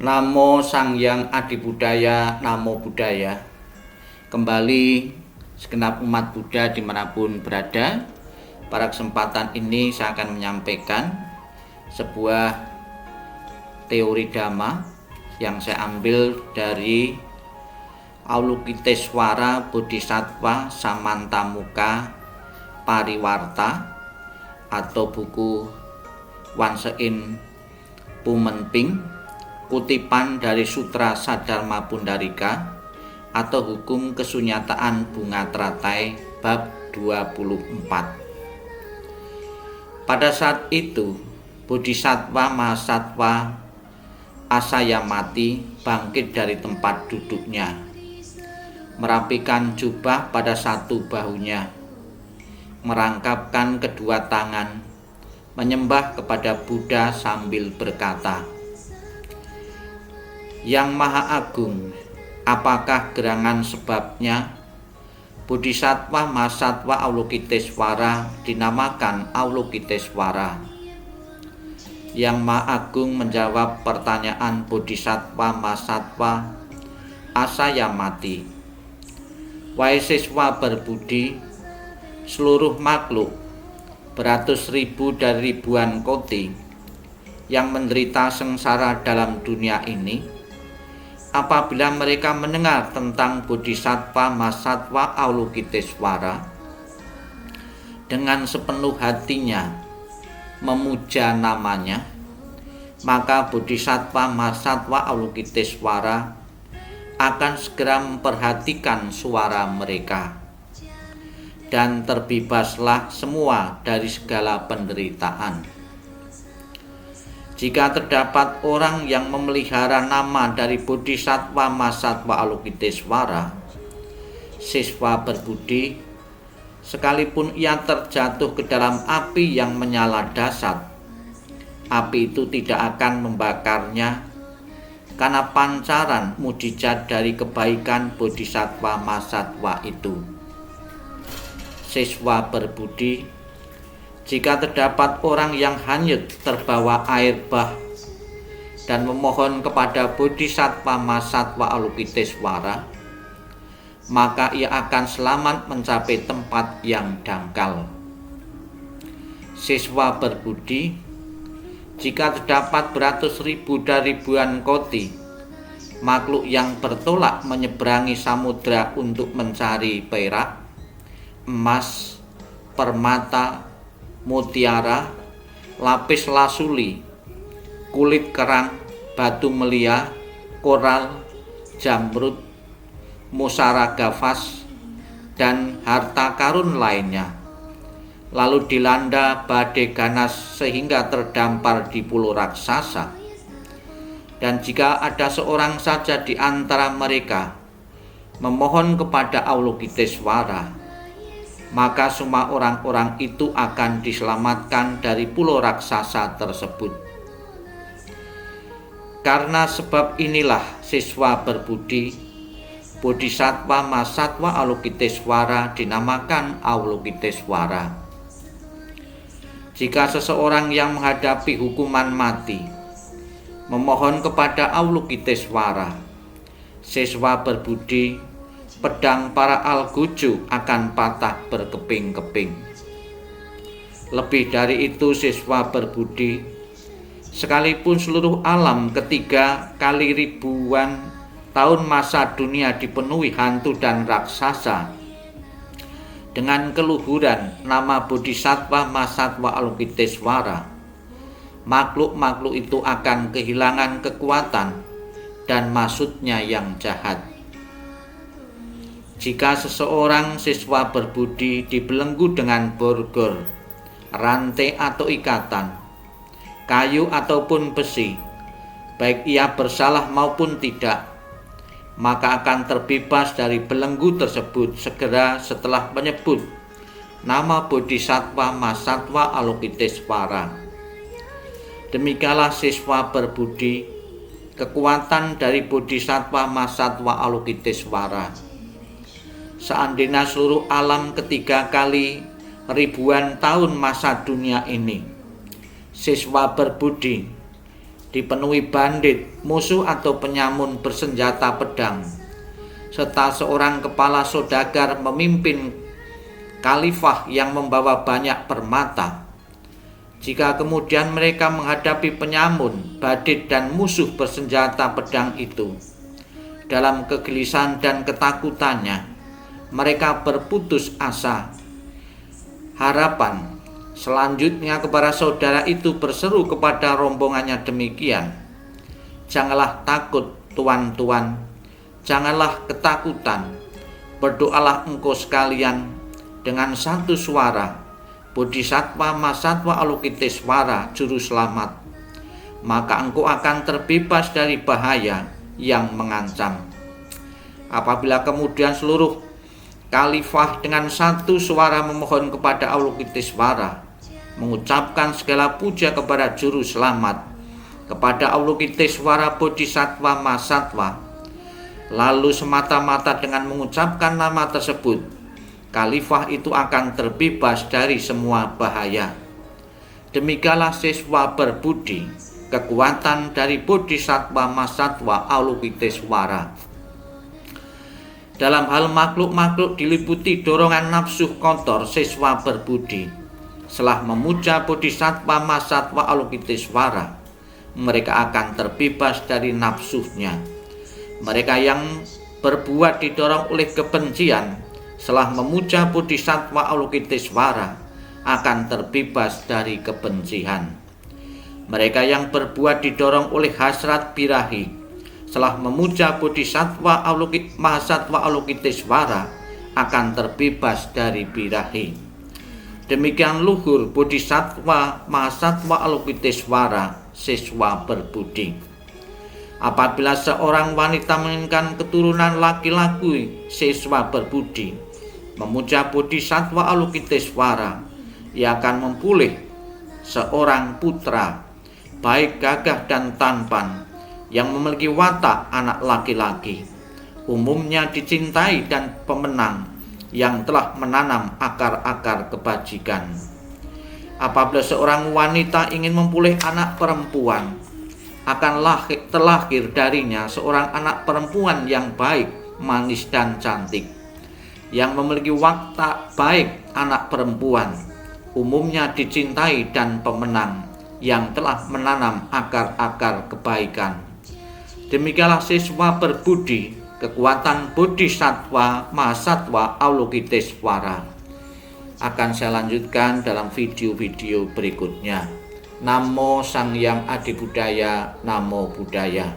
Namo Sang Hyang Adibudaya, Namo Buddhaya. Kembali segenap umat Buddha dimanapun berada, pada kesempatan ini saya akan menyampaikan sebuah teori Dhamma yang saya ambil dari Avalokitesvara Bodhisattva Samantamuka Pariwarta atau buku Wansein Pumenping, kutipan dari Sutra Saddharma Pundarika atau Hukum Kesunyataan Bunga Teratai bab 24. Pada saat itu, Bodhisattva Mahasattva Asayamati bangkit dari tempat duduknya, merapikan jubah pada satu bahunya, merangkapkan kedua tangan, menyembah kepada Buddha sambil berkata, "Yang Maha Agung, apakah gerangan sebabnya Bodhisattva Mahasattva Avalokitesvara dinamakan Avalokitesvara?" Yang Maha Agung menjawab pertanyaan Bodhisattva Mahasattva Asayamati, "Wahai siswa berbudi, seluruh makhluk beratus ribu dan ribuan koti yang menderita sengsara dalam dunia ini, apabila mereka mendengar tentang Bodhisattva Mahasattva Avalokitesvara, dengan sepenuh hatinya memuja namanya, maka Bodhisattva Mahasattva Avalokitesvara akan segera memperhatikan suara mereka, dan terbebaslah semua dari segala penderitaan. Jika terdapat orang yang memelihara nama dari Bodhisattva Mahasattva Avalokitesvara, siswa berbudi, sekalipun ia terjatuh ke dalam api yang menyala dahsyat, api itu tidak akan membakarnya karena pancaran mujizat dari kebaikan Bodhisattva Mahasattva itu. Siswa berbudi, jika terdapat orang yang hanyut terbawa air bah dan memohon kepada Bodhisattva Mahasattva Avalokitesvara, maka ia akan selamat mencapai tempat yang dangkal. Siswa berbudi, jika terdapat beratus ribu dan ribuan koti makhluk yang bertolak menyeberangi samudra untuk mencari perak, emas, permata, mutiara, lapis lazuli, kulit kerang, batu melia, koral, jamrud, musaraga vas, dan harta karun lainnya, lalu dilanda badai ganas sehingga terdampar di pulau raksasa. Dan jika ada seorang saja di antara mereka memohon kepada Avalokitesvara, maka semua orang-orang itu akan diselamatkan dari pulau raksasa tersebut. Karena sebab inilah, siswa berbudi, Bodhisattva Mahasattva Avalokitesvara dinamakan Avalokitesvara. Jika seseorang yang menghadapi hukuman mati memohon kepada Avalokitesvara, siswa berbudi, pedang para algojo akan patah berkeping-keping. Lebih dari itu, siswa berbudi, sekalipun seluruh alam ketiga kali ribuan tahun masa dunia dipenuhi hantu dan raksasa, dengan keluhuran nama Bodhisattva Mahasattva Avalokitesvara, makhluk-makhluk itu akan kehilangan kekuatan dan maksudnya yang jahat. Jika seseorang siswa berbudi dibelenggu dengan borgol, rantai atau ikatan, kayu ataupun besi, baik ia bersalah maupun tidak, maka akan terbebas dari belenggu tersebut segera setelah menyebut nama Bodhisattva Mahasattva Avalokitesvara. Demikianlah siswa berbudi, kekuatan dari Bodhisattva Mahasattva Avalokitesvara. Seandainya seluruh alam ketiga kali ribuan tahun masa dunia ini, siswa berbudi, dipenuhi bandit, musuh atau penyamun bersenjata pedang, serta seorang kepala saudagar memimpin khalifah yang membawa banyak permata. Jika kemudian mereka menghadapi penyamun, badit dan musuh bersenjata pedang itu, dalam kegelisahan dan ketakutannya, mereka berputus asa. Harapan selanjutnya kepada saudara itu berseru kepada rombongannya demikian, "Janganlah takut, tuan-tuan, janganlah ketakutan. Berdoalah engkau sekalian dengan satu suara, Bodhisattva Mahasattva Avalokitesvara, Juru Selamat. Maka engkau akan terbebas dari bahaya yang mengancam." Apabila kemudian seluruh khalifah dengan satu suara memohon kepada Avalokitesvara, mengucapkan segala puja kepada Juru Selamat, kepada Avalokitesvara Bodhisattva Mahasattva, lalu semata-mata dengan mengucapkan nama tersebut, khalifah itu akan terbebas dari semua bahaya. Demikianlah siswa berbudi, kekuatan dari Bodhisattva Mahasattva Avalokitesvara. Dalam hal makhluk-makhluk diliputi dorongan nafsu kotor, siswa berbudi setelah memuja Bodhisattva Mahasattva Avalokitesvara, mereka akan terbebas dari nafsunya. Mereka yang berbuat didorong oleh kebencian, setelah memuja Bodhisattva Avalokitesvara, akan terbebas dari kebencian. Mereka yang berbuat didorong oleh hasrat birahi, setelah memuja Bodhisattva Mahasattva Avalokitesvara, akan terbebas dari birahi. Demikian luhur Bodhisattva Mahasattva Avalokitesvara, siswa berbudi. Apabila seorang wanita menginginkan keturunan laki-laki, siswa berbudi memuja Bodhisattva Avalokitesvara, ia akan memperoleh seorang putra baik gagah dan tampan, yang memiliki watak anak laki-laki, umumnya dicintai dan pemenang, yang telah menanam akar-akar kebajikan. Apabila seorang wanita ingin memperoleh anak perempuan, akan terlahir darinya seorang anak perempuan yang baik, manis dan cantik, yang memiliki watak baik anak perempuan, umumnya dicintai dan pemenang, yang telah menanam akar-akar kebaikan. Demikianlah siswa berbudi, kekuatan Bodhisattva Mahasattva Avalokitesvara. Akan saya lanjutkan dalam video-video berikutnya. Namo Sang Hyang Adi Budaya, Namo Buddhaya.